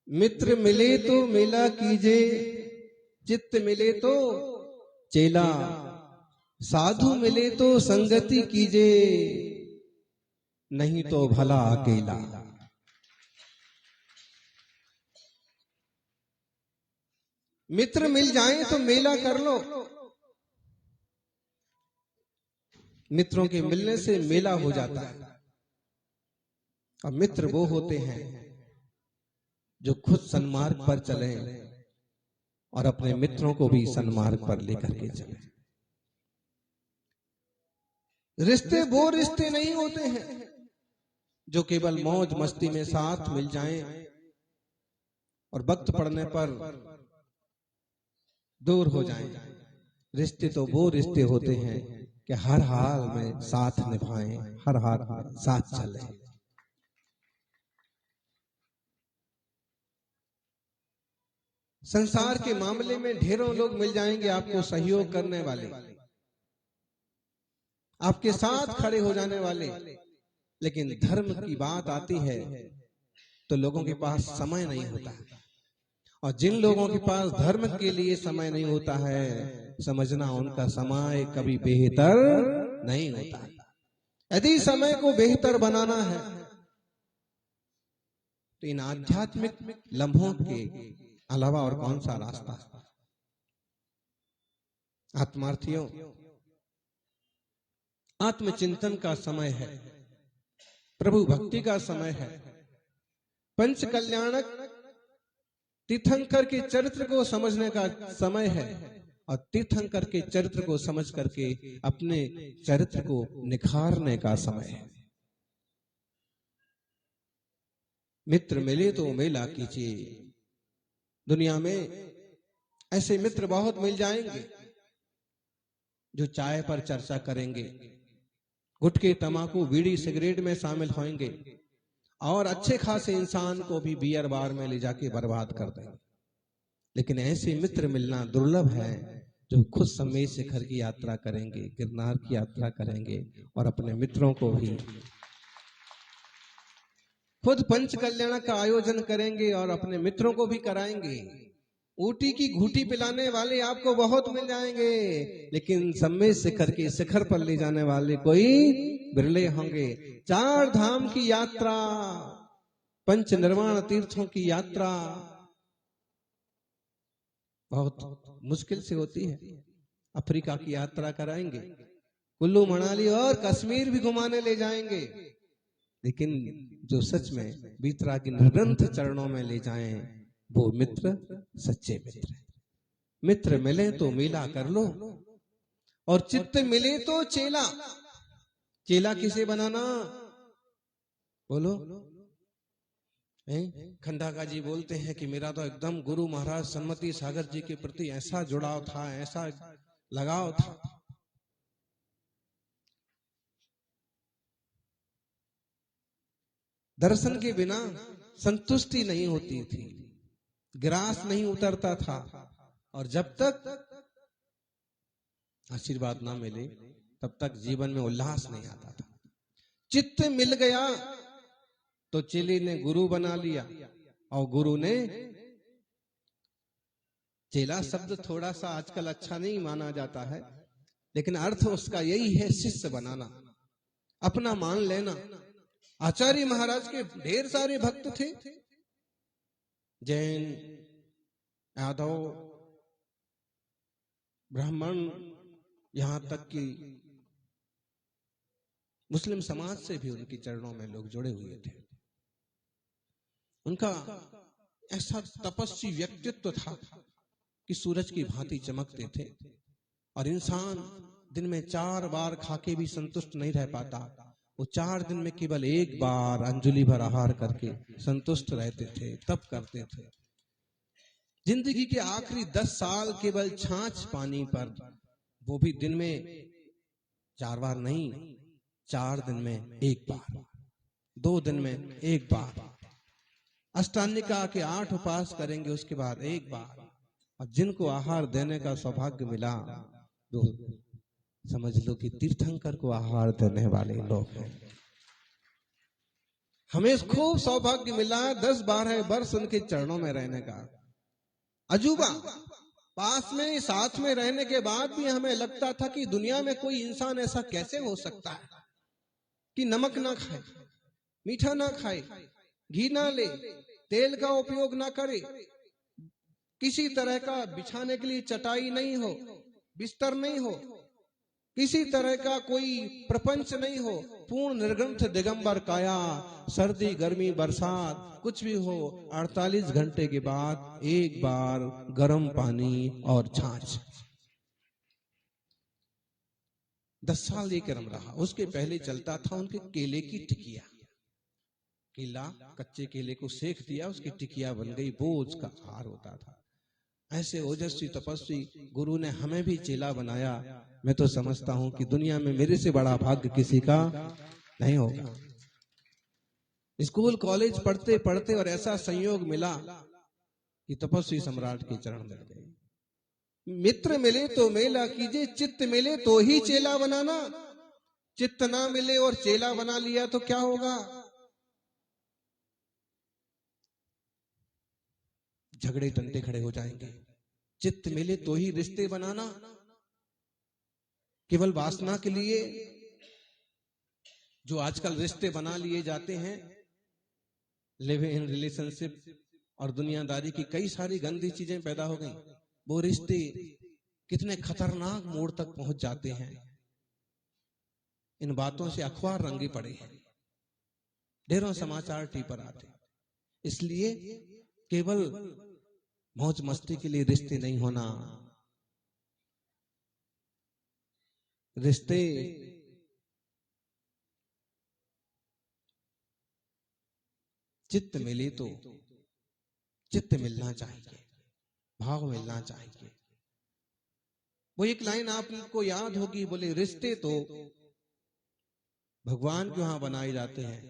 मित्र मिले तो मेला कीजे, चित्त मिले तो चेला, साधु मिले तो संगति कीजे, नहीं तो भला अकेला। मित्र मिल जाएं तो मेला कर लो। मित्रों के मिलने से मेला हो जाता है। और मित्र वो होते हैं जो खुद सन्मार्ग पर चले और अपने मित्रों को भी सन्मार्ग पर लेकर के चले। रिश्ते वो रिश्ते नहीं होते हैं जो केवल मौज मस्ती में साथ मिल जाएं और वक्त पड़ने पर दूर हो जाएं। रिश्ते तो वो रिश्ते होते हैं कि हर हाल में साथ निभाएं, हर हाल में साथ चलें। संसार के मामले में ढेरों लोग मिल जाएंगे आपको सहयोग करने वाले, आपके साथ खड़े हो जाने वाले, लेकिन धर्म की बात आती है तो लोगों के पास समय नहीं होता। और जिन लोगों के पास धर्म के लिए समय नहीं होता है, समझना उनका समय कभी बेहतर नहीं होता। यदि समय को बेहतर बनाना है तो इन आध्यात्मिक लम्हों के अलावा और कौन सा रास्ता। आत्मार्थियों, आत्मचिंतन का समय है, प्रभु भक्ति का समय है, पंच कल्याणक तीर्थंकर के चरित्र को समझने का समय है और तीर्थंकर के चरित्र को समझ करके अपने चरित्र को निखारने का समय है। मित्र मिले तो मेला कीजिए। दुनिया में ऐसे मित्र बहुत मिल जाएंगे जो चाय पर चर्चा करेंगे, गुटखे तंबाकू बीड़ी सिगरेट में शामिल होंगे और अच्छे खासे इंसान को भी बियर बार में ले जाके बर्बाद कर देंगे। लेकिन ऐसे मित्र मिलना दुर्लभ है जो खुद समेत शिखर की यात्रा करेंगे, गिरनार की यात्रा करेंगे और अपने मित्रों को भी खुद पंच कल्याण का आयोजन करेंगे और अपने मित्रों को भी कराएंगे। ऊटी की घूटी पिलाने वाले आपको बहुत मिल जाएंगे, लेकिन सम्मेद शिखर के शिखर पर ले जाने वाले कोई बिरले होंगे। चार धाम की यात्रा, पंच निर्वाण तीर्थों की यात्रा बहुत मुश्किल से होती है। अफ्रीका की यात्रा कराएंगे, कुल्लू मनाली और कश्मीर भी घुमाने ले जाएंगे, लेकिन जो सच में बीतरागी निर्ग्रंथ चरणों में ले जाएं वो मित्र सच्चे मित्र। मित्र मिले तो मेला कर लो और चित्त मिले तो चेला। चेला किसे बनाना बोलो। खंडाका जी बोलते हैं कि मेरा तो एकदम गुरु महाराज सन्मति सागर जी के प्रति ऐसा जुड़ाव था, ऐसा लगाव था। दर्शन के बिना संतुष्टि नहीं होती थी, ग्रास नहीं उतरता था और जब तक आशीर्वाद ना मिले तब तक जीवन में उल्लास नहीं आता था। चित्त मिल गया तो चेले ने गुरु बना लिया और गुरु ने, चेला शब्द थोड़ा सा आजकल अच्छा नहीं माना जाता है, लेकिन अर्थ उसका यही है, शिष्य बनाना, अपना मान लेना। आचार्य महाराज के ढेर सारे भक्त थे, जैन, यादव, ब्राह्मण, यहां तक कि मुस्लिम समाज से भी उनके चरणों में लोग जुड़े हुए थे। उनका ऐसा तपस्वी व्यक्तित्व था कि सूरज की भांति चमकते थे और इंसान दिन में 4 बार खाके भी संतुष्ट नहीं रह पाता। वो 4 दिन में केवल 1 बार अंजलि भर आहार करके संतुष्ट रहते थे, तप करते थे। जिंदगी के आखिरी 10 साल केवल छाछ पानी पर, वो भी दिन में 4 बार नहीं, 4 दिन में 1 बार, 2 दिन में 1 बार, अष्टांगिका के 8 उपास करेंगे, उसके बाद 1 बार। और जिनको आहार देने का सौभाग्य मिला तो समझ लो कि तीर्थंकर को आहार देने वाले लोग हैं। हमें खूब सौभाग्य मिला 10-12 वर्ष उनके चरणों में रहने का। अजूबा, पास में साथ में रहने के बाद भी हमें लगता था कि दुनिया में कोई इंसान ऐसा कैसे हो सकता है कि नमक ना खाए, मीठा ना खाए, घी ना ले, तेल का उपयोग ना करे, किसी तरह का बिछाने के लिए चटाई नहीं हो, बिस्तर नहीं हो, किसी तरह का कोई प्रपंच नहीं हो, पूर्ण निर्ग्रंथ दिगंबर काया, सर्दी गर्मी बरसात कुछ भी हो, 48 घंटे के बाद एक बार गर्म पानी और छाछ। 10 साल ये क्रम रहा। उसके पहले चलता था उनके केले की टिकिया। केला, कच्चे केले को सेक दिया, उसकी टिकिया बन गई, वो उसका आहार होता था। ऐसे ओजस्वी तपस्वी गुरु ने हमें भी चेला बनाया। मैं तो समझता हूं कि दुनिया में मेरे से बड़ा भाग्य किसी का नहीं होगा। स्कूल कॉलेज पढ़ते पढ़ते और ऐसा संयोग मिला कि तपस्वी सम्राट के चरण मिल गए। मित्र मिले तो मेला कीजिए, चित्त मिले तो ही चेला बनाना। चित्त ना मिले और चेला बना लिया तो क्या होगा? झगड़े टंटे खड़े हो जाएंगे। चित्त मिले तो ही रिश्ते बनाना। केवल वासना के लिए जो आजकल रिश्ते बना लिए जाते हैं, लिव इन रिलेशनशिप और दुनियादारी की कई सारी गंदी चीजें पैदा हो गई। वो रिश्ते कितने खतरनाक मोड़ तक पहुंच जाते हैं। इन बातों से अखबार रंगे पड़े हैं, ढेरों समाचार टी पर आते। इसलिए केवल मौज मस्ती के लिए रिश्ते नहीं होना। रिश्ते चित्त मिले तो चित्त मिलना चाहिए, भाव मिलना चाहिए। वो एक लाइन आपको याद होगी, बोले रिश्ते तो भगवान के वहां बनाए जाते हैं,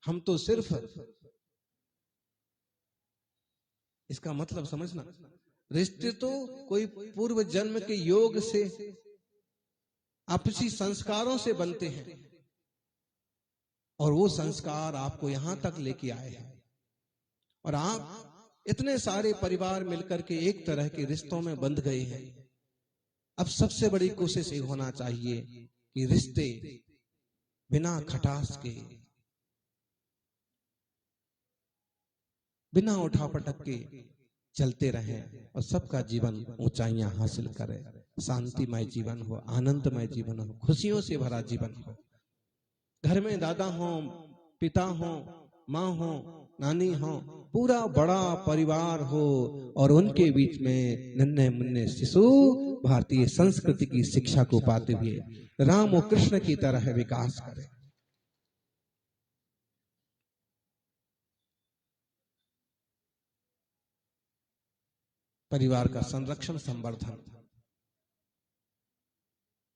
हम तो सिर्फ, इसका मतलब समझना, रिश्ते तो कोई पूर्व जन्म के योग से, आपसी संस्कारों से बनते हैं और वो संस्कार आपको यहां तक लेके आए हैं। और आप इतने सारे परिवार मिलकर के एक तरह के रिश्तों में बंध गए हैं। अब सबसे बड़ी कोशिश ये होना चाहिए कि रिश्ते बिना खटास के, बिना उठापटक के चलते रहें और सबका जीवन ऊंचाइयां हासिल करे, शांतिमय जीवन हो, आनंदमय जीवन हो, खुशियों से भरा जीवन हो। घर में दादा हो, पिता हो, माँ हो, नानी हो, पूरा बड़ा परिवार हो और उनके बीच में नन्हे मुन्ने शिशु भारतीय संस्कृति की शिक्षा को पाते हुए राम और कृष्ण की तरह विकास करें। परिवार का संरक्षण, संवर्धन।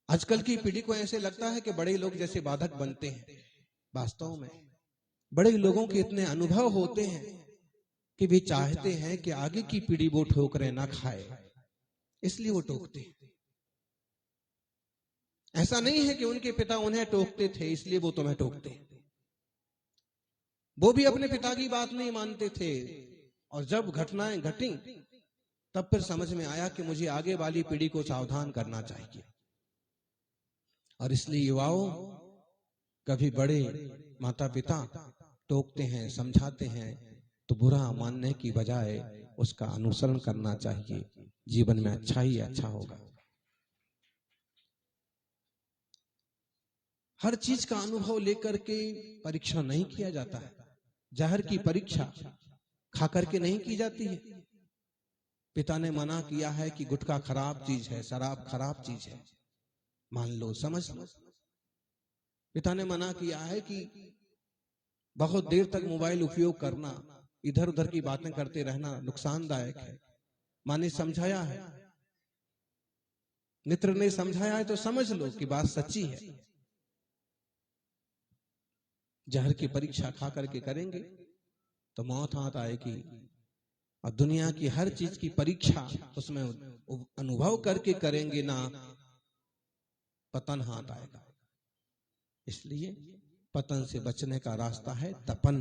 आजकल की पीढ़ी को ऐसे लगता है कि बड़े लोग जैसे बाधक बनते हैं। वास्तव में बड़े लोगों के इतने अनुभव होते हैं कि वे चाहते हैं कि आगे की पीढ़ी वो ठोकरें ना खाए, इसलिए वो टोकते हैं। ऐसा नहीं है कि उनके पिता उन्हें टोकते थे इसलिए वो तुम्हें टोकते हैं। वो भी अपने पिता की बात नहीं मानते थे और जब घटनाएं घटी तब फिर समझ में आया कि मुझे आगे वाली पीढ़ी को सावधान करना चाहिए। और इसलिए युवाओं, कभी बड़े माता पिता टोकते हैं, समझाते हैं तो बुरा मानने की बजाय उसका अनुसरण करना चाहिए। जीवन में अच्छा ही अच्छा होगा। हर चीज का अनुभव लेकर के परीक्षा नहीं किया जाता है। जहर की परीक्षा खा करके नहीं की जाती है। पिता ने मना किया है कि गुटखा खराब चीज है, शराब खराब चीज है, मान लो, समझ लो। पिता ने मना किया है कि बहुत देर तक मोबाइल उपयोग करना, इधर उधर की बातें करते रहना नुकसानदायक है। माँ ने समझाया है, मित्र ने समझाया है, तो समझ लो कि बात सच्ची है। जहर की परीक्षा खा करके करेंगे तो मौत हाथ आएगी। और दुनिया की हर चीज की परीक्षा उसमें अनुभव करके करेंगे ना, पतन हाथ आएगा। इसलिए पतन से बचने का रास्ता है तपन।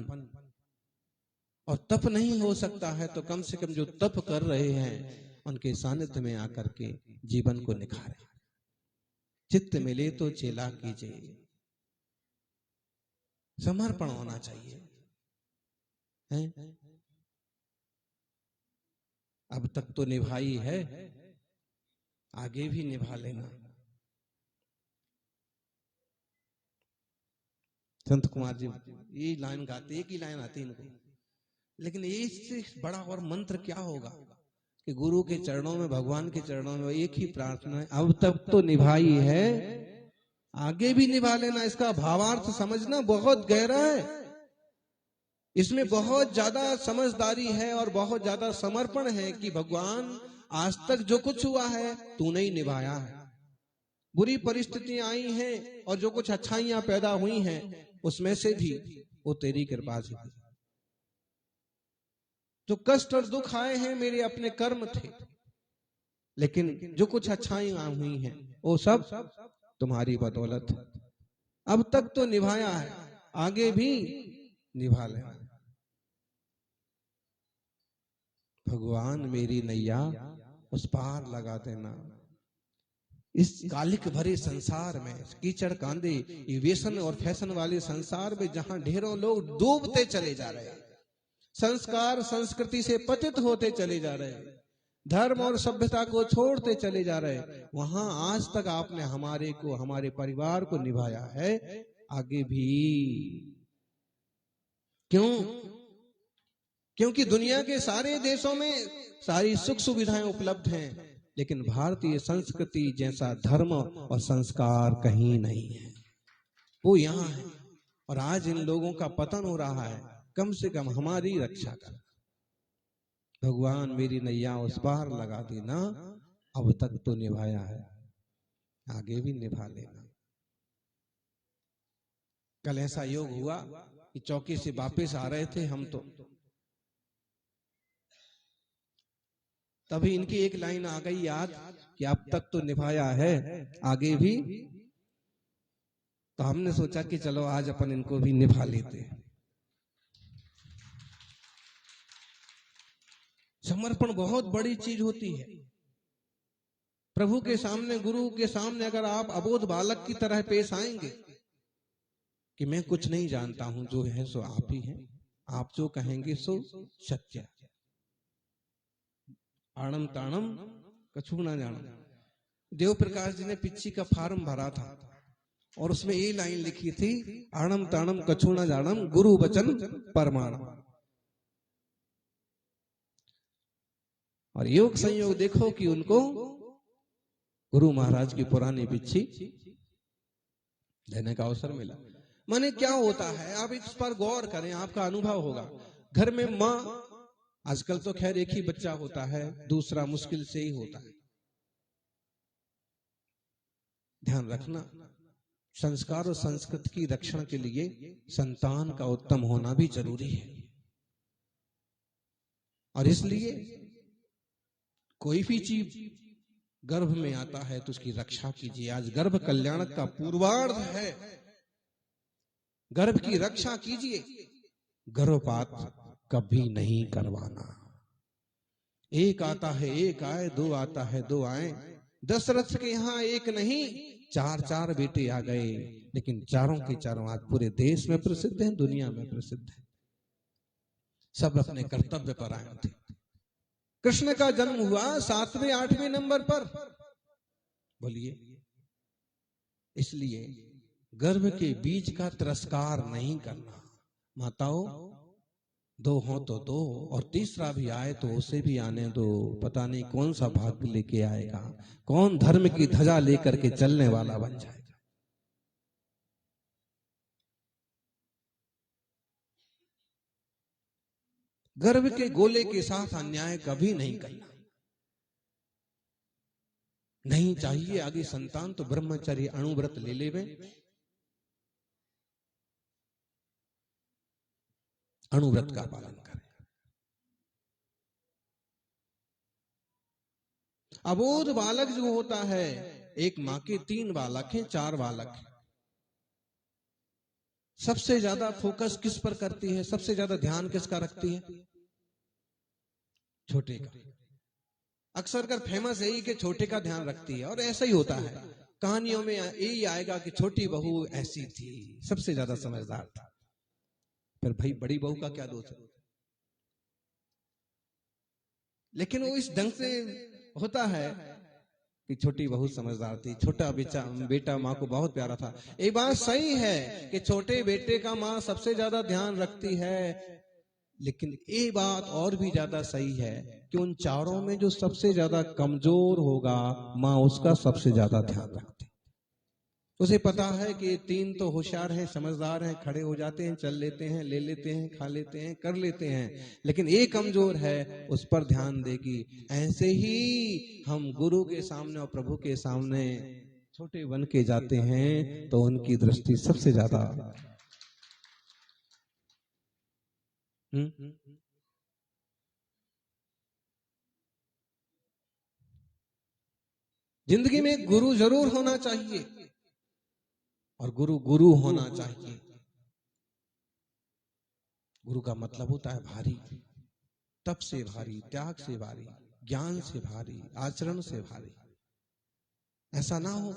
और तप नहीं हो सकता है तो कम से कम जो तप कर रहे हैं उनके सानिध्य में आकर के जीवन को निखारें। चित्त मिले तो चेला कीजिए, समर्पण होना चाहिए है? अब तक तो निभाई है, आगे भी निभा लेना। संत कुमार जी ये लाइन गाते, एक ही लाइन आती इनको, लेकिन इससे बड़ा और मंत्र क्या होगा कि गुरु के चरणों में, भगवान के चरणों में एक ही प्रार्थना है, अब तक तो निभाई है, आगे भी निभा लेना। इसका भावार्थ समझना बहुत गहरा है, इसमें बहुत ज्यादा समझदारी है और बहुत ज्यादा समर्पण है कि भगवान आज तक जो कुछ हुआ है तूने ही निभाया है। बुरी परिस्थितियां आई हैं और जो कुछ अच्छाइयां पैदा हुई हैं उसमें से भी वो तेरी कृपा से। जो कष्ट और दुख आए हैं मेरे अपने कर्म थे, लेकिन जो कुछ अच्छाइयां हुई हैं वो सब तुम्हारी बदौलत है। अब तक तो निभाया है, आगे भी निभा लेना। भगवान मेरी नैया उस पार लगा देना। इस कालिक भरे संसार में, कीचड़ कांदे, ये व्यसन और फैशन वाले संसार में जहां ढेरों लोग डूबते चले जा रहे हैं, संस्कार संस्कृति से पतित होते चले जा रहे हैं, धर्म और सभ्यता को छोड़ते चले जा रहे हैं, वहां आज तक आपने हमारे को, हमारे परिवार को निभाया है, आगे भी। क्यों? क्योंकि दुनिया के सारे देशों में सारी सुख सुविधाएं उपलब्ध हैं, लेकिन भारतीय संस्कृति जैसा धर्म और संस्कार कहीं नहीं है, वो यहाँ है। और आज इन लोगों का पतन हो रहा है, कम से कम हमारी रक्षा कर। भगवान मेरी नैया उस पार लगा देना, अब तक तो निभाया है, आगे भी निभा लेना। कल ऐसा योग हुआ कि चौकी से वापस आ रहे थे हम, तो तभी इनकी एक लाइन आ गई याद कि अब तक तो निभाया है, आगे भी। तो हमने सोचा कि चलो आज अपन इनको भी निभा लेते हैं। समर्पण बहुत बड़ी चीज होती है। प्रभु के सामने, गुरु के सामने अगर आप अबोध बालक की तरह पेश आएंगे कि मैं कुछ नहीं जानता हूं, जो है सो आप ही हैं, आप जो कहेंगे सो सत्य, आणम ताणम कछु ना जानम। देव प्रकाश जी ने पिच्ची का फॉर्म भरा था और उसमें ये लाइन लिखी थी, आणम ताणम कछु ना जानम, गुरु वचन परमाणम। और योग संयोग देखो कि उनको गुरु महाराज की पुरानी पिच्ची लेने का अवसर मिला। माने क्या होता है, आप इस पर गौर करें, आपका अनुभव होगा। घर में माँ, आजकल तो खैर एक ही बच्चा होता है, दूसरा मुश्किल से ही होता है। ध्यान रखना, संस्कार और संस्कृति की रक्षण के लिए संतान का उत्तम होना भी जरूरी है। और इसलिए कोई भी चीज गर्भ में आता है तो उसकी रक्षा कीजिए। आज गर्भ कल्याण का पूर्वार्ध है, गर्भ की रक्षा कीजिए। गर्भपात कभी नहीं करवाना। एक आता है एक आए, दो आता है दो आए। दशरथ के यहाँ एक नहीं, चार चार बेटे आ गए, लेकिन चारों के चारों आज पूरे देश में प्रसिद्ध हैं, दुनिया में प्रसिद्ध हैं। सब अपने कर्तव्य पर आए थे। कृष्ण का जन्म हुआ 7वें 8वें नंबर पर, बोलिए। इसलिए गर्भ के बीज का तिरस्कार नहीं करना। माताओं, दो हो तो दो, और तीसरा भी आए तो उसे भी आने दो। पता नहीं कौन सा भाग्य लेके आएगा, कौन धर्म की ध्वजा लेकर के चलने वाला बन जाएगा। गर्भ के गोले के साथ अन्याय कभी नहीं करना। नहीं चाहिए आगे संतान तो ब्रह्मचर्य अणुव्रत ले लेवे, अणुव्रत का पालन करें। अबोध बालक जो होता है, एक माँ के 3 बालक हैं, 4 बालक हैं। सबसे ज्यादा फोकस किस पर करती है, सबसे ज्यादा ध्यान किसका रखती है? छोटे का। अक्सर कर फेमस यही कि छोटे का ध्यान रखती है, और ऐसा ही होता है। कहानियों में यही आएगा कि छोटी बहू ऐसी थी, सबसे ज्यादा समझदार था। फिर भाई बड़ी बहू का क्या दोष है? लेकिन वो इस ढंग से होता है कि छोटी बहू समझदार थी, छोटा बेटा माँ को बहुत प्यारा था। ये बात सही है कि छोटे बेटे का माँ सबसे ज्यादा ध्यान रखती है, लेकिन ये बात और भी ज्यादा सही है कि उन चारों में जो सबसे ज्यादा कमजोर होगा, माँ उसका सबसे ज्यादा ध्यान रखती। उसे पता है कि तीन तो होशियार हैं, समझदार हैं, खड़े हो जाते हैं, चल लेते हैं, ले लेते हैं, खा लेते हैं, कर लेते हैं, लेकिन एक कमजोर है, उस पर ध्यान देगी। ऐसे ही हम गुरु के सामने और प्रभु के सामने छोटे बन के जाते हैं तो उनकी दृष्टि सबसे ज्यादा। जिंदगी में गुरु जरूर होना चाहिए, और गुरु गुरु होना चाहिए। गुरु का मतलब होता है भारी, तप से भारी, त्याग से भारी, ज्ञान से भारी, आचरण से भारी। ऐसा ना हो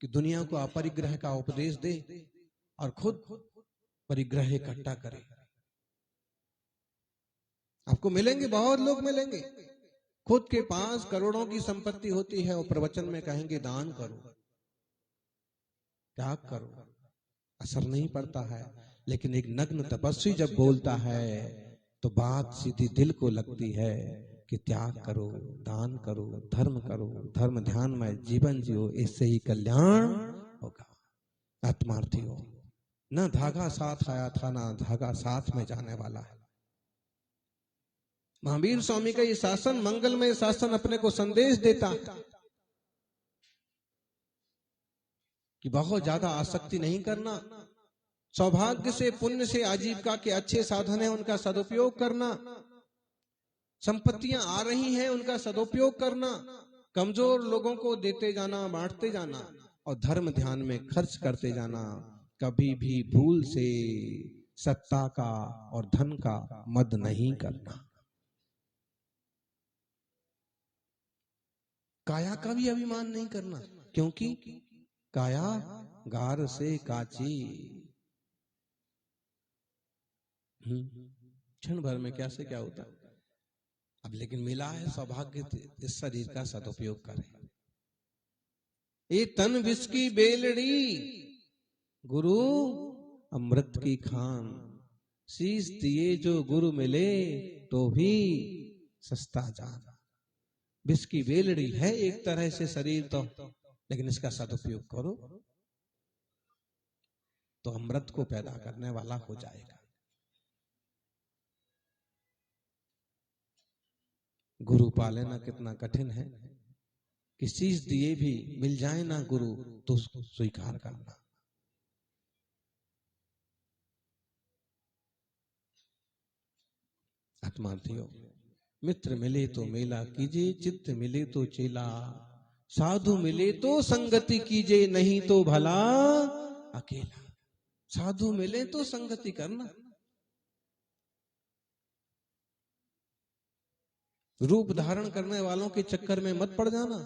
कि दुनिया को अपरिग्रह का उपदेश दे और खुद परिग्रह इकट्ठा करे। आपको मिलेंगे, बहुत लोग मिलेंगे, खुद के पास करोड़ों की संपत्ति होती है, और प्रवचन में कहेंगे दान करो, त्याग करो, असर नहीं पड़ता है। लेकिन एक नग्न तपस्वी जब बोलता है तो बात सीधी दिल को लगती है कि त्याग करो, दान करो, धर्म करो, धर्म ध्यान में जीवन जियो, इससे ही कल्याण होगा। आत्मार्थी हो, न धागा साथ आया था, ना धागा साथ में जाने वाला है। महावीर स्वामी का ये शासन, मंगलमय शासन, अपने को संदेश देता कि बहुत ज्यादा आसक्ति नहीं करना, सौभाग्य से, पुण्य से, आजीविका के अच्छे साधन है, उनका सदुपयोग करना, संपत्तियां आ रही हैं, उनका सदुपयोग करना, कमजोर लोगों को देते जाना, बांटते जाना, और धर्म ध्यान में खर्च करते जाना। कभी भी भूल से सत्ता का और धन का मद नहीं करना। काया का भी अभिमान नहीं करना, क्योंकि काया गार से काची। क्षण भर में क्या से क्या होता है। अब लेकिन मिला है सौभाग्य, इस शरीर का सदुपयोग करें। ये तन विष की बेलड़ी, गुरु अमृत की खान, शीश दिए जो गुरु मिले तो भी सस्ता जान। विष की बेलड़ी है एक तरह से शरीर तो, लेकिन इसका सदुपयोग करो तो अमृत को पैदा करने वाला हो जाएगा। गुरु पा लेना कितना कठिन है कि शीश दिए भी मिल जाए ना गुरु तो उसको स्वीकार करना। आत्मार्थियों, मित्र मिले तो मेला कीजिए, चित्त मिले तो चेला, साधु मिले तो संगति कीजिए, नहीं तो भला अकेला। साधु मिले तो संगति करना, रूप धारण करने वालों के चक्कर में मत पड़ जाना।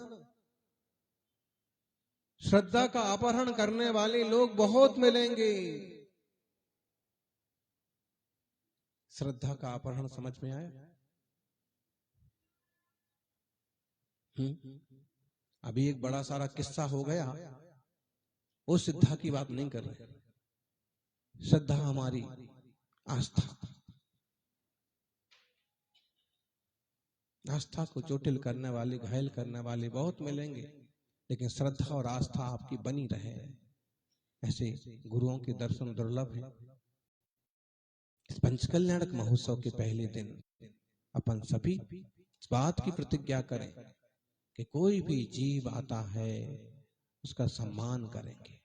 श्रद्धा का अपहरण करने वाले लोग बहुत मिलेंगे। श्रद्धा का अपहरण समझ में आया? अभी एक बड़ा सारा किस्सा हो गया, वो श्रद्धा की बात नहीं कर रहे। श्रद्धा हमारी आस्था, आस्था को चोटिल करने वाले, घायल करने वाले बहुत मिलेंगे, लेकिन श्रद्धा और आस्था आपकी बनी रहे, ऐसे गुरुओं के दर्शन दुर्लभ है। पंचकल्याणक महोत्सव के पहले दिन अपन सभी इस बात की प्रतिज्ञा करें कि कोई भी जीव आता है उसका सम्मान करेंगे।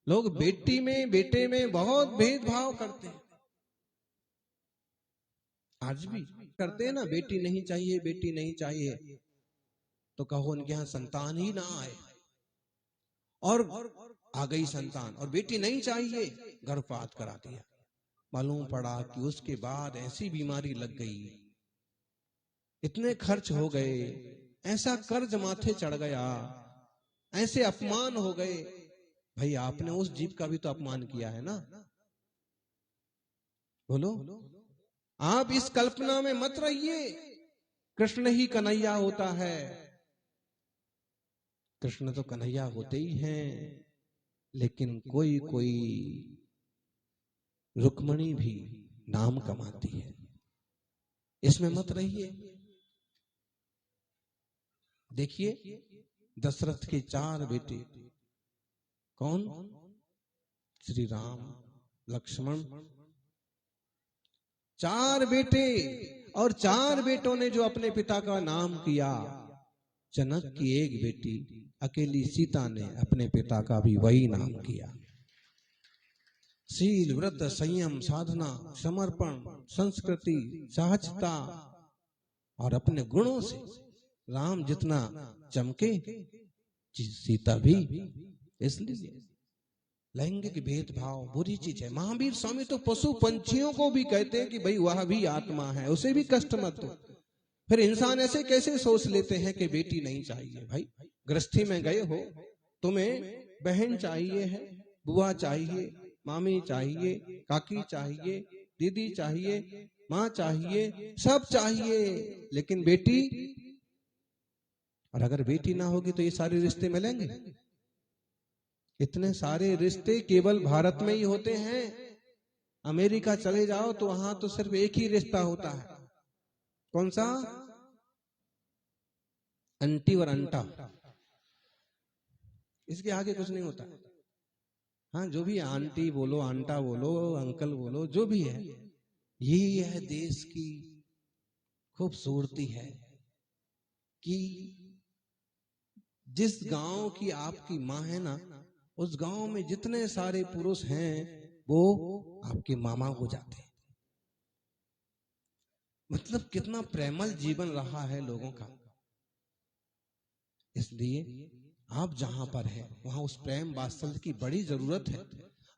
लोग बेटी में, बेटे में बहुत भेदभाव करते हैं, आज भी करते हैं ना। बेटी नहीं चाहिए, बेटी नहीं चाहिए, तो कहो उनके यहां संतान ही ना आए। और आ गई संतान, और बेटी नहीं चाहिए, गर्भपात करा दिया। मालूम पड़ा कि उसके बाद ऐसी बीमारी लग गई, इतने खर्च हो गए, ऐसा कर्ज माथे चढ़ गया, ऐसे अपमान हो गए। भाई आपने उस जीव का भी तो अपमान किया है ना। बोलो, आप इस कल्पना में मत रहिए कृष्ण ही कन्हैया होता है। कृष्ण तो कन्हैया होते ही हैं, लेकिन कोई कोई रुक्मणी भी नाम कमाती है, इसमें मत रहिए। देखिए दशरथ के 4 बेटे, कौन? श्री राम, लक्ष्मण, 4 बेटे, और 4 बेटों ने जो अपने पिता का नाम किया। जनक की एक बेटी अकेली सीता ने अपने पिता का भी वही नाम किया। शील, व्रत, संयम, साधना, समर्पण, संस्कृति, सहजता और अपने गुणों से राम जितना चमके, सीता भी। इसलिए लैंगिक भेदभाव बुरी चीज है। महावीर स्वामी तो पशु पंछियों को भी कहते हैं कि भाई वह भी आत्मा है, उसे भी कष्ट मत दो। फिर इंसान ऐसे कैसे सोच लेते हैं कि बेटी नहीं चाहिए? भाई गृहस्थी में गए हो, तुम्हें बहन चाहिए है, बुआ चाहिए, मामी चाहिए, काकी चाहिए, दीदी चाहिए, माँ चाहिए, सब चाहिए, लेकिन बेटी। और अगर बेटी ना होगी तो ये सारे रिश्ते मिलेंगे? इतने सारे रिश्ते केवल भारत में ही होते हैं। अमेरिका चले जाओ तो वहां तो सिर्फ एक ही रिश्ता होता है। कौन सा? अंटी और अंटा, इसके आगे कुछ नहीं होता। हाँ, जो भी आंटी बोलो, आंटा बोलो, अंकल बोलो, जो भी है, यही है देश की खूबसूरती है कि जिस गांव की आपकी माँ है ना, उस गांव में जितने सारे पुरुष हैं वो आपके मामा हो जाते हैं। मतलब कितना प्रेमल जीवन रहा है लोगों का। इसलिए आप जहां पर है वहां उस प्रेम वात्सल्य की बड़ी जरूरत है।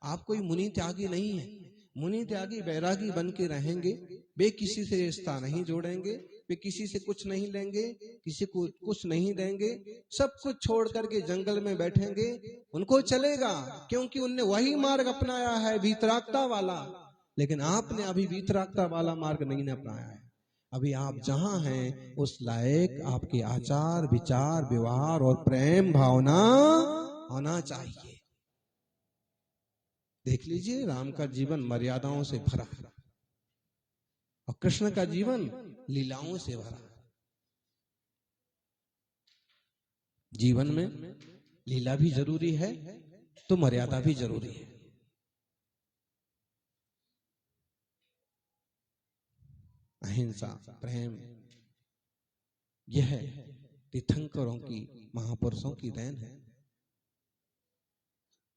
आप कोई मुनि त्यागी नहीं है। मुनि त्यागी बैरागी बन के रहेंगे, वे किसी से रिश्ता नहीं जोड़ेंगे, वे किसी से कुछ नहीं लेंगे, किसी को कुछ नहीं देंगे, सब कुछ छोड़ करके जंगल में बैठेंगे। उनको चलेगा क्योंकि उनने वही मार्ग अपनाया है, वीतरागता वाला। लेकिन आपने अभी वीतरागता वाला मार्ग नहीं अपनाया है। अभी आप जहां हैं उस लायक आपके आचार, विचार, व्यवहार और प्रेम भावना होना चाहिए। देख लीजिए, राम का जीवन मर्यादाओं से भरा है और कृष्ण का जीवन लीलाओं से भरा है। जीवन में लीला भी जरूरी है तो मर्यादा भी जरूरी है। अहिंसा, प्रेम, यह तीर्थंकरों की, महापुरुषों की देन है।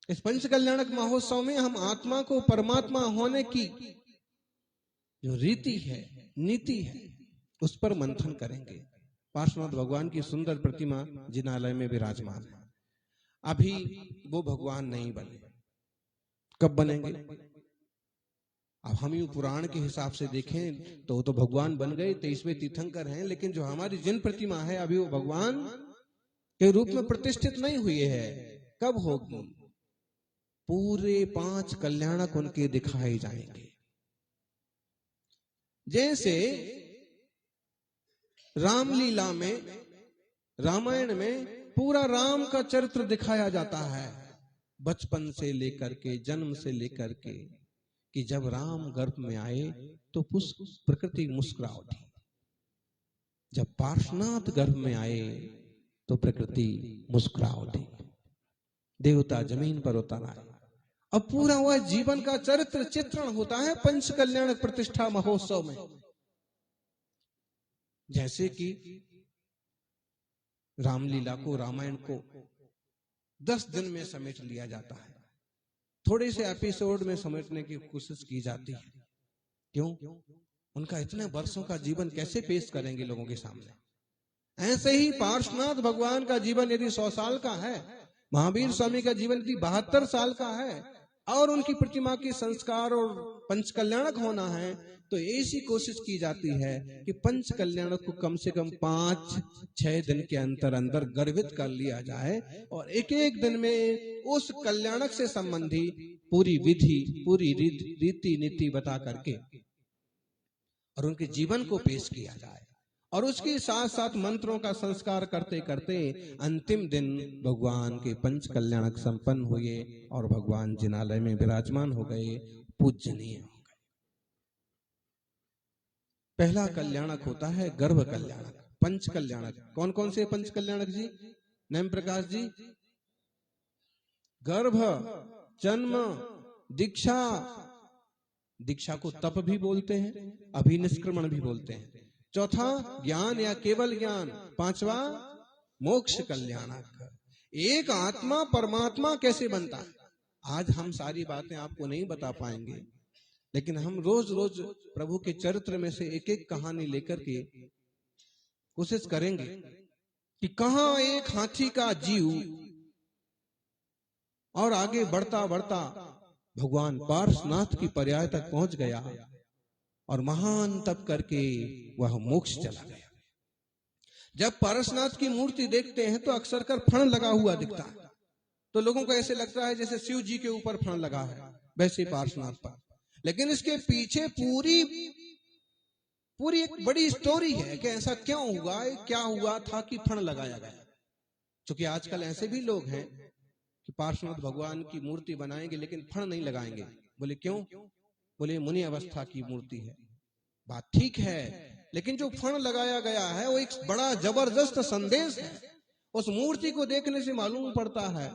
इस पंच कल्याणक महोत्सव में हम आत्मा को परमात्मा होने की जो रीति है, नीति है, उस पर मंथन करेंगे। पार्श्वनाथ भगवान की सुंदर प्रतिमा जिनालय में विराजमान है। अभी वो भगवान नहीं बने, कब बनेंगे? अब हम यूं पुराण के हिसाब से देखें तो भगवान बन गए, 23वें तीर्थंकर हैं, लेकिन जो हमारी जिन प्रतिमा है अभी वो भगवान के रूप में प्रतिष्ठित नहीं हुई है। कब होगी? पूरे 5 कल्याणक उनके दिखाए जाएंगे। जैसे रामलीला में, रामायण में पूरा राम का चरित्र दिखाया जाता है, बचपन से लेकर के, जन्म से लेकर के, कि जब राम गर्भ में आए तो प्रकृति मुस्कुरा उठी, जब पार्श्वनाथ गर्भ में आए तो प्रकृति मुस्कुरा उठी, देवता जमीन पर उतर आए। अब पूरा वह जीवन का चरित्र चित्रण होता है पंच कल्याण प्रतिष्ठा महोत्सव में। जैसे कि रामलीला को, रामायण को 10 दिन में समेट लिया जाता है, थोड़े से एपिसोड में समेटने की कोशिश की जाती है। क्यों? उनका इतने वर्षों का जीवन कैसे पेश करेंगे लोगों के सामने? ऐसे ही पार्श्वनाथ भगवान का जीवन यदि 100 साल का है महावीर स्वामी का जीवन भी 72 साल का है और उनकी प्रतिमा के संस्कार और पंच कल्याणक होना है, तो ऐसी कोशिश की जाती है कि पंच कल्याणक को कम से कम 5-6 दिन के अंदर अंदर गर्भित कर लिया जाए और एक एक दिन में उस कल्याणक से संबंधी पूरी विधि, पूरी रीति नीति बता करके और उनके जीवन को पेश किया जाए और उसके साथ साथ मंत्रों का संस्कार करते करते अंतिम दिन भगवान के पंच कल्याणक संपन्न हुए और भगवान जिनालय में विराजमान हो गए, पूजनीय हो गए। पहला कल्याणक होता है गर्भ कल्याणक। पंच कल्याणक कौन कौन से पंच कल्याणक जी? नेम प्रकाश जी। गर्भ, जन्म, दीक्षा, दीक्षा को तप भी बोलते हैं, अभिनिष्क्रमण भी बोलते हैं। चौथा ज्ञान या केवल ज्ञान। पांचवा मोक्ष कल्याणक। एक आत्मा परमात्मा कैसे बनता है, आज हम सारी बातें आपको नहीं बता पाएंगे, लेकिन हम रोज रोज प्रभु के चरित्र में से एक एक कहानी लेकर के कोशिश करेंगे कि कहां एक हाथी का जीव और आगे बढ़ता बढ़ता भगवान पार्श्वनाथ की पर्याय तक पहुंच गया और महान तप करके वह मोक्ष चला गया। जब पार्श्वनाथ की मूर्ति देखते हैं तो अक्सर कर फण लगा हुआ दिखता है, तो लोगों को ऐसे लगता है जैसे शिव जी के ऊपर फण लगा है, वैसे पार्श्वनाथ पर। लेकिन इसके पीछे पूरी एक बड़ी स्टोरी है कि ऐसा क्यों हुआ, क्या हुआ था कि फण लगाया गया। क्योंकि आजकल ऐसे भी लोग हैं कि पार्श्वनाथ भगवान की मूर्ति बनाएंगे लेकिन फण नहीं लगाएंगे। बोले क्यों? बोले मुनि अवस्था की मूर्ति है। बात ठीक है, लेकिन जो फण लगाया गया है वो एक बड़ा जबरदस्त संदेश है। उस मूर्ति को देखने से मालूम पड़ता है,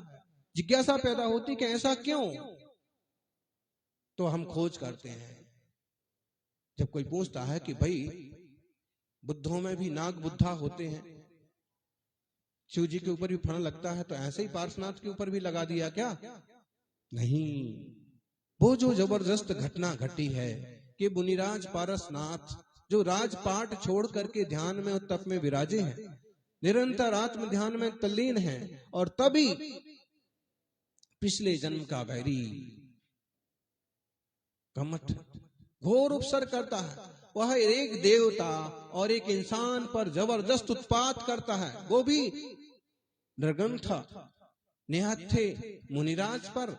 जिज्ञासा पैदा होती कि ऐसा क्यों। तो हम खोज करते हैं। जब कोई पूछता है कि भाई बुद्धों में भी नाग बुद्धा होते हैं, शिव जी के ऊपर भी फण लगता है, तो ऐसे ही पार्श्वनाथ के ऊपर भी लगा दिया क्या? नहीं, वो जो जबरदस्त घटना घटी है कि मुनिराज पारसनाथ जो राजपाट छोड़ करके ध्यान में और तप में विराजे हैं, निरंतर आत्म ध्यान में तल्लीन हैं, और तभी पिछले जन्म का वैरी कमठ घोर उपसर्ग करता है। वह एक देवता और एक इंसान पर जबरदस्त उत्पात करता है, वो भी नृगंथ निहत्थे मुनिराज पर,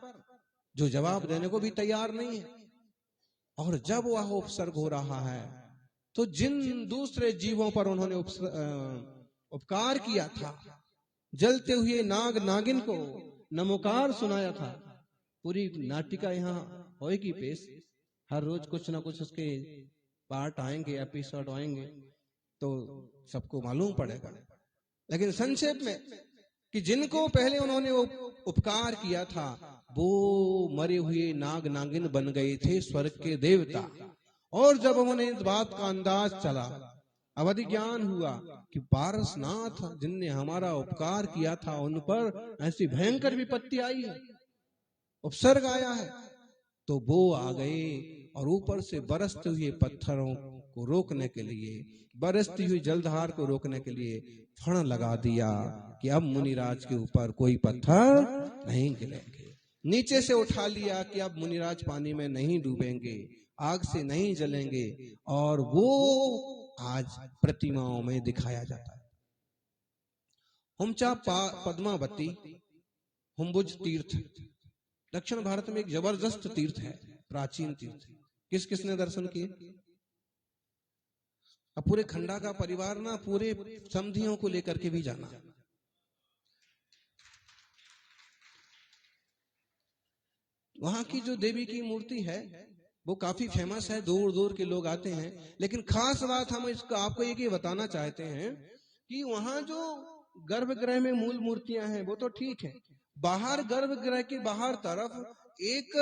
जो जवाब देने को भी तैयार नहीं है। और जब वह उपसर्ग हो रहा है तो जिन दूसरे जीवों पर उन्होंने उपकार किया था, जलते हुए नाग नागिन को नमोकार सुनाया था, पूरी नाटिका यहाँ होएगी पेश। हर रोज कुछ ना कुछ उसके पार्ट आएंगे, एपिसोड आएंगे, तो सबको मालूम पड़ेगा। लेकिन संक्षेप में कि जिनको पहले उन्होंने उपकार किया था वो मरे हुए नाग नागिन बन गए थे, स्वर्ग के देवता। और जब उन्हें इस बात का अंदाज चला, अवधि ज्ञान हुआ कि पारसनाथ जिनने हमारा उपकार किया था उन पर ऐसी भयंकर विपत्ति आई है, उपसर्ग आया है, तो वो आ गए और ऊपर से बरसते हुए पत्थरों को रोकने के लिए, बरसती हुई जलधार को रोकने के लिए फण लगा दिया कि अब मुनिराज के ऊपर कोई पत्थर नहीं गिरेंगे। नीचे से उठा लिया कि अब मुनिराज पानी में नहीं डूबेंगे, आग से नहीं जलेंगे, और वो आज प्रतिमाओं में दिखाया जाता है। हुमचा पद्मावती हुम्बुज तीर्थ दक्षिण भारत में एक जबरदस्त तीर्थ है, प्राचीन तीर्थ। किस किसने दर्शन किए? अब पूरे खंडा का परिवार ना, पूरे समधियों को लेकर के भी जाना। वहां की जो देवी की मूर्ति है वो काफी फेमस है, दूर दूर के लोग आते हैं। लेकिन खास बात हम इसका आपको ये बताना चाहते हैं कि वहां जो गर्भगृह में मूल मूर्तियां हैं वो तो ठीक है, बाहर गर्भगृह के बाहर तरफ एक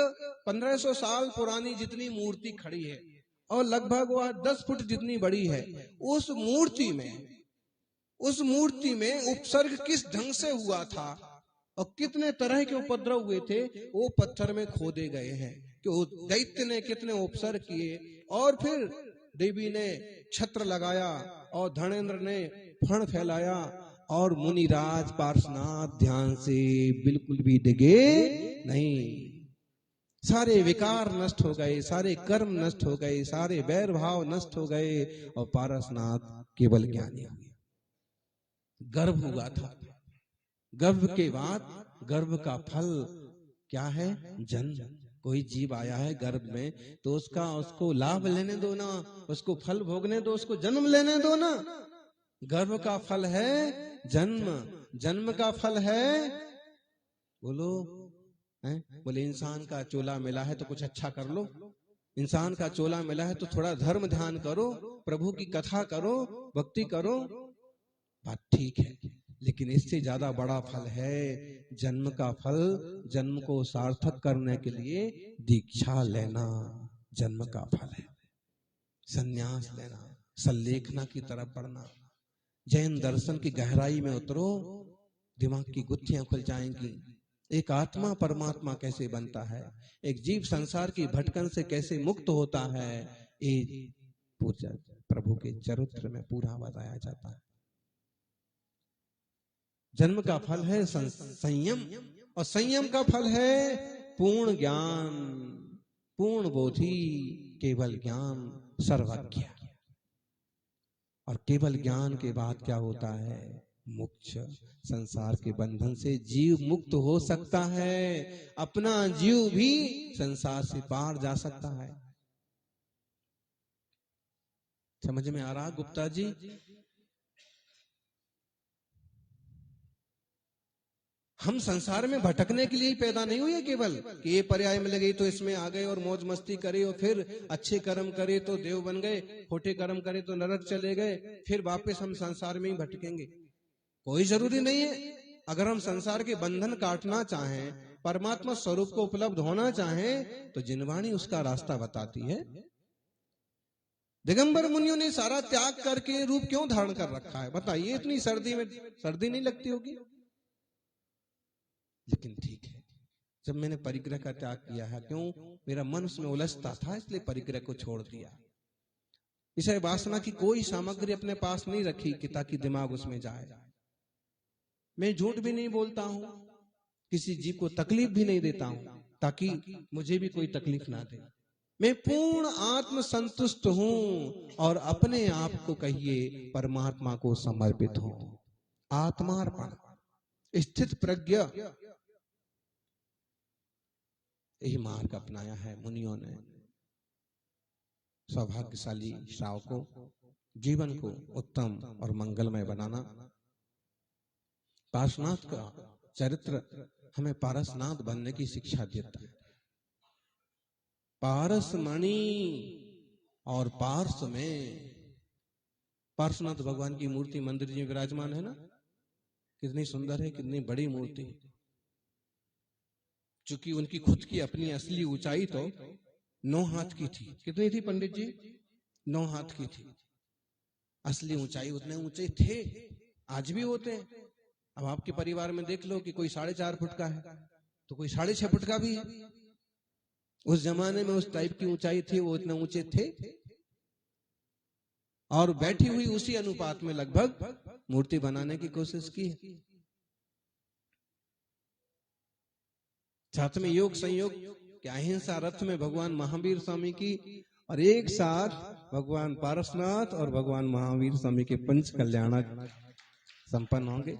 1500 साल पुरानी जितनी मूर्ति खड़ी है और लगभग वह 10 फुट जितनी बड़ी है, उस मूर्ति में उपसर्ग किस ढंग से हुआ था और कितने तरह के उपद्रव हुए थे वो पत्थर में खोदे गए हैं कि दैत्य ने कितने उपसर्ग किए। और फिर देवी ने छत्र लगाया और धनेन्द्र ने फण फैलाया और मुनिराज पार्श्वनाथ ध्यान से बिल्कुल भी डिगे नहीं। सारे विकार नष्ट हो गए, सारे कर्म नष्ट हो गए, सारे वैर भाव नष्ट हो गए और पारसनाथ केवल ज्ञानी हो गया। गर्भ हुआ था, गर्भ के बाद गर्भ का फल क्या है? जन्म। कोई जीव आया है गर्भ में तो उसको लाभ लेने दो ना, उसको फल भोगने दो, उसको जन्म लेने दो ना। गर्भ का फल है जन्म, जन्म का फल है बोलो है? बोले इंसान का चोला मिला है तो कुछ अच्छा कर लो, इंसान का चोला मिला है तो थोड़ा धर्म ध्यान करो, प्रभु की कथा करो, भक्ति करो। बात ठीक है, लेकिन इससे ज्यादा बड़ा फल है जन्म का फल। जन्म को सार्थक करने के लिए दीक्षा लेना जन्म का फल है। संन्यास लेना, सल्लेखना की तरफ बढ़ना, जैन दर्शन की गहराई में उतरो, दिमाग की गुत्थियां खुल जाएंगी। एक आत्मा परमात्मा कैसे बनता है, एक जीव संसार की भटकन से कैसे मुक्त होता है, ये पूजा प्रभु के चरित्र में पूरा बताया जाता है। जन्म का फल है संयम, और संयम का फल है पूर्ण ज्ञान, पूर्ण बोधि, केवल ज्ञान, सर्वज्ञ। और केवल ज्ञान के बाद क्या होता है? मोक्ष। संसार के बंधन से जीव मुक्त हो सकता है, अपना जीव भी संसार से पार जा सकता है। समझ में आ रहा गुप्ता जी? हम संसार में भटकने के लिए ही पैदा नहीं हुए केवल कि ये पर्याय मिल गई तो इसमें आ गए और मौज मस्ती करे, और फिर अच्छे कर्म करे तो देव बन गए, खोटे कर्म करे तो नरक चले गए, फिर वापस हम संसार में ही भटकेंगे। कोई जरूरी नहीं है। अगर हम संसार के बंधन काटना चाहें, परमात्मा स्वरूप को उपलब्ध होना चाहें, तो जिनवाणी उसका रास्ता बताती है। दिगंबर मुनियों ने सारा त्याग करके रूप क्यों धारण कर रखा है? बताइए, इतनी सर्दी में सर्दी नहीं लगती होगी? लेकिन ठीक है, जब मैंने परिग्रह का त्याग किया है, क्यों? मेरा मन उसमें उलझता था, इसलिए परिग्रह को छोड़ दिया। इसे वासना की कोई सामग्री अपने पास नहीं रखी कि ताकि दिमाग उसमें जाए। मैं झूठ भी नहीं बोलता हूं, किसी जीव को तकलीफ भी नहीं देता हूं ताकि मुझे भी कोई तकलीफ ना दे। मैं पूर्ण आत्म संतुष्ट हूं और अपने आप को कहिए परमात्मा को समर्पित हूं। आत्मार्पण, स्थित प्रज्ञ, यही मार्ग अपनाया है मुनियों ने। सौभाग्यशाली श्रावकों, जीवन को उत्तम और मंगलमय बनाना। पार्श्वनाथ का चरित्र हमें पारसनाथ बनने की शिक्षा देता है। पारसमणि और पार्श में पार्श्वनाथ भगवान की मूर्ति मंदिर में विराजमान है ना, कितनी सुंदर है, कितनी बड़ी मूर्ति। चूंकि उनकी खुद की अपनी असली ऊंचाई तो 9 हाथ की थी। कितनी थी पंडित जी? 9 हाथ की थी। असली ऊंचाई उतने ऊंचे थे, आज भी होते हैं। अब आपके परिवार में देख लो कि कोई 4.5 फुट का है तो कोई 6.5 फुट का भी है। उस जमाने में उस टाइप की ऊंचाई थी, वो इतने ऊंचे थे। और बैठी हुई उसी अनुपात में लगभग मूर्ति बनाने की कोशिश की है। साथ में योग संयोग के अहिंसा रथ में भगवान महावीर स्वामी की, और एक साथ भगवान पारसनाथ और भगवान महावीर स्वामी के पंच कल्याणक संपन्न होंगे।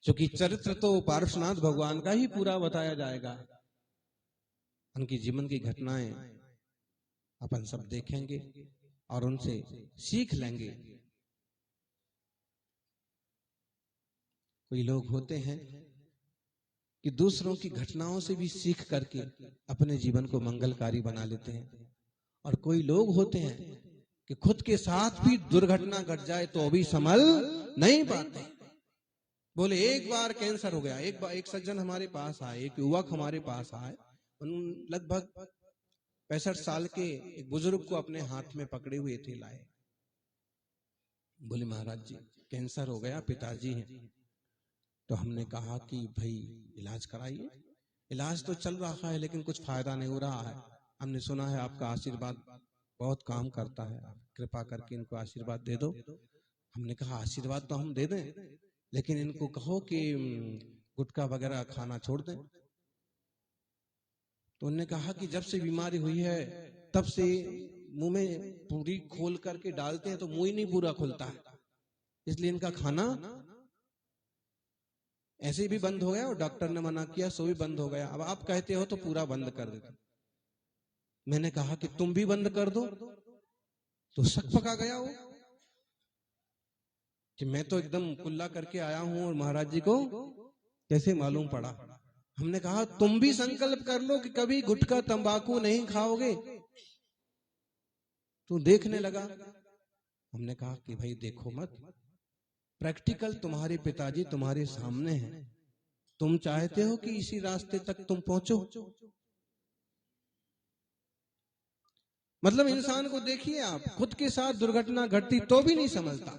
क्योंकि चरित्र तो पारसनाथ भगवान का ही पूरा बताया जाएगा। उनकी जीवन की घटनाएं अपन सब देखेंगे और उनसे सीख लेंगे। कोई लोग होते हैं कि दूसरों की घटनाओं से भी सीख करके अपने जीवन को मंगलकारी बना लेते हैं, और कोई लोग होते हैं कि खुद के साथ भी दुर्घटना घट जाए तो भी संभल नहीं पाते। बोले एक बार कैंसर हो गया, एक सज्जन हमारे पास आए, एक युवक हमारे पास आए, उन लगभग 65 साल के एक बुजुर्ग को अपने हाथ में पकड़े हुए थे, लाए। बोले महाराज जी कैंसर हो गया, पिताजी हैं। तो हमने कहा कि भाई इलाज कराइए। इलाज तो चल रहा है लेकिन कुछ फायदा नहीं हो रहा है। हमने सुना है आपका आशीर्वाद बहुत काम करता है, आप कृपा करके इनको आशीर्वाद दे दो, हमने कहा आशीर्वाद तो हम दे दें, लेकिन इनको कहो कि गुटखा वगैरह खाना छोड़ दें। तो उन्होंने कहा कि जब से बीमारी हुई है तब से मुंह में पूरी खोल करके डालते हैं तो मुंह ही नहीं पूरा खुलता है, इसलिए इनका खाना ऐसे भी बंद हो गया और डॉक्टर ने मना किया सो भी बंद हो गया। अब आप कहते हो तो पूरा बंद कर देते। मैंने कहा कि तुम भी बंद कर दो, तो शक पका गया वो कि मैं तो एकदम कुल्ला करके आया हूं और महाराज जी को कैसे मालूम पड़ा। हमने कहा तुम भी संकल्प कर लो कि कभी गुटखा तंबाकू नहीं खाओगे। तो देखने लगा। हमने कहा कि भाई देखो मत, प्रैक्टिकल तुम्हारे पिताजी तुम्हारे सामने हैं, तुम चाहते हो कि इसी रास्ते तक तुम पहुंचो। मतलब इंसान को देखिए आप, खुद के साथ दुर्घटना घटती तो भी नहीं समझता,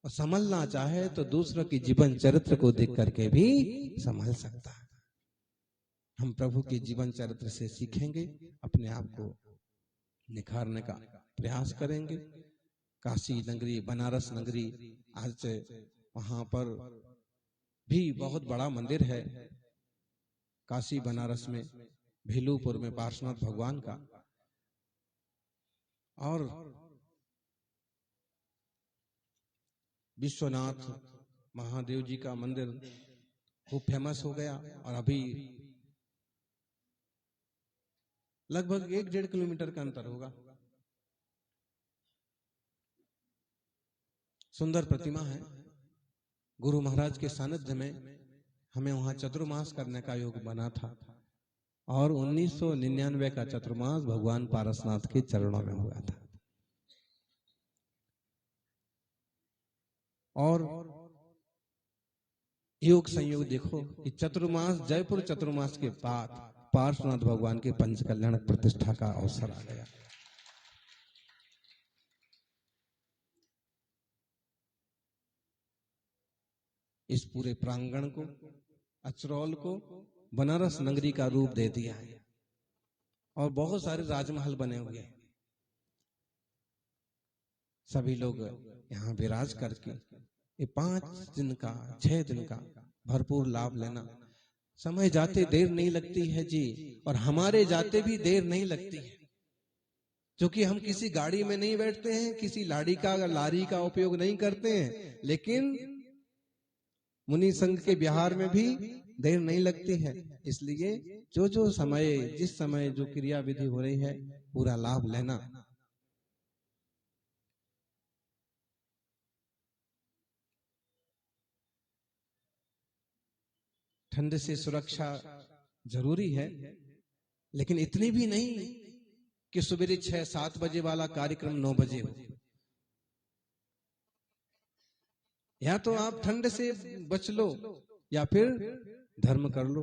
और समझना चाहे तो दूसरों की जीवन चरित्र को देख करके भी समझ सकता है। हम प्रभु के जीवन चरित्र से सीखेंगे, अपने आप को निखारने का प्रयास करेंगे। काशी नगरी, बनारस नगरी, आज से वहां पर भी बहुत बड़ा मंदिर है काशी बनारस में, भेलूपुर में पार्श्वनाथ भगवान का, और विश्वनाथ महादेव जी का मंदिर खूब फेमस हो गया। और अभी लगभग 1-1.5 किलोमीटर का अंतर होगा। सुंदर प्रतिमा है। गुरु महाराज के सानिध्य में हमें वहां चतुर्मास करने का योग बना था, और 1999 का चतुर्मास भगवान पारसनाथ के चरणों में हुआ था। और योग संयोग देखो कि चतुर्मास, जयपुर चतुर्मास के बाद पार्श्वनाथ भगवान के पंच कल्याण प्रतिष्ठा का अवसर आ गया। इस पूरे प्रांगण को, अचरौल को बनारस नगरी का रूप दे दिया है, और बहुत सारे राजमहल बने हुए हैं। सभी लोग यहाँ विराज करके ये 5 दिन का, 6 दिन का भरपूर लाभ लेना। समय जाते देर नहीं लगती है जी, और हमारे जाते भी देर नहीं लगती है, क्योंकि हम किसी गाड़ी में नहीं बैठते हैं, किसी लारी का उपयोग नहीं करते हैं। लेकिन मुनि संघ के बिहार में भी देर नहीं लगती है। इसलिए जो समय, जिस समय जो क्रिया विधि हो रही है, पूरा लाभ लेना। ठंड से सुरक्षा जरूरी है, लेकिन इतनी भी नहीं कि सुबह 6-7 बजे वाला कार्यक्रम 9 बजे हो। या तो आप ठंड से बच लो या फिर धर्म कर लो।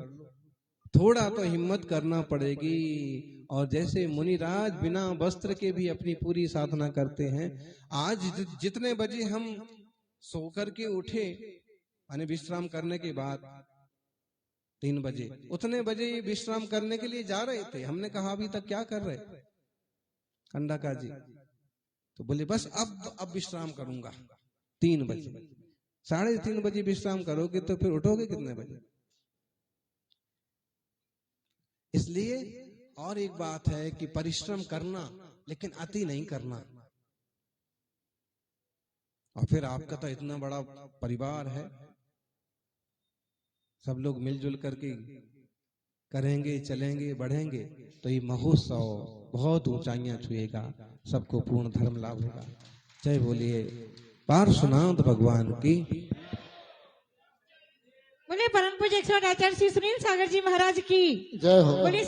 थोड़ा तो हिम्मत करना पड़ेगी। और जैसे मुनिराज बिना वस्त्र के भी अपनी पूरी साधना करते हैं, आज जितने बजे हम सोकर के उठे, यानी विश्राम करने के बाद 3 बजे, उतने बजे विश्राम करने के लिए जा रहे थे। हमने कहा अभी तक क्या कर रहे कंडाका जी? तो बोले बस अब विश्राम करूंगा 3 बजे। 3:30 बजे विश्राम करोगे तो फिर उठोगे कितने बजे? इसलिए और एक बात है कि परिश्रम करना, लेकिन अति नहीं करना। और फिर आपका तो इतना बड़ा परिवार है, सब लोग मिलजुल करके करेंगे, चलेंगे, बढ़ेंगे, तो ये महोत्सव बहुत ऊंचाइयां छुएगा, सबको पूर्ण धर्म लाभ होगा। जय बोलिए पार्श्वनाथ भगवान की। बोले परम पूज्य 108 आचार्य श्री सुनील सागर जी महाराज की जय हो। बोले।